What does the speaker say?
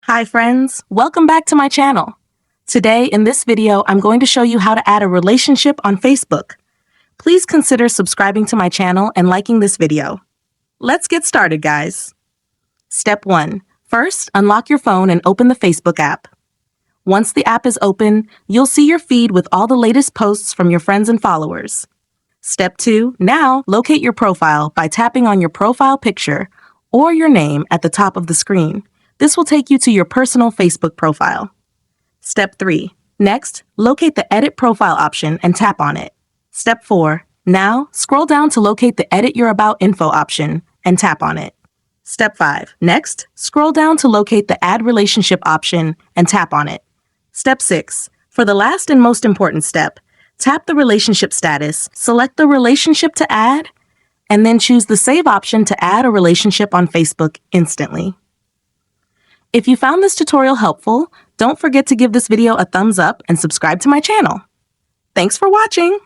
Hi friends, welcome back to my channel. Today in this video, I'm going to show you how to add a relationship on Facebook. Please consider subscribing to my channel and liking this video. Let's get started, guys. Step 1. First, unlock your phone and open the Facebook app. Once the app is open, you'll see your feed with all the latest posts from your friends and followers. Step 2. Now, locate your profile by tapping on your profile picture or your name at the top of the screen. This will take you to your personal Facebook profile. Step 3. Next, locate the Edit Profile option and tap on it. Step 4. Now, scroll down to locate the Edit Your About Info option and tap on it. Step 5. Next, scroll down to locate the Add Relationship option and tap on it. Step 6. For the last and most important step, tap the relationship status, select the relationship to add, and then choose the Save option to add a relationship on Facebook instantly. If you found this tutorial helpful, don't forget to give this video a thumbs up and subscribe to my channel. Thanks for watching!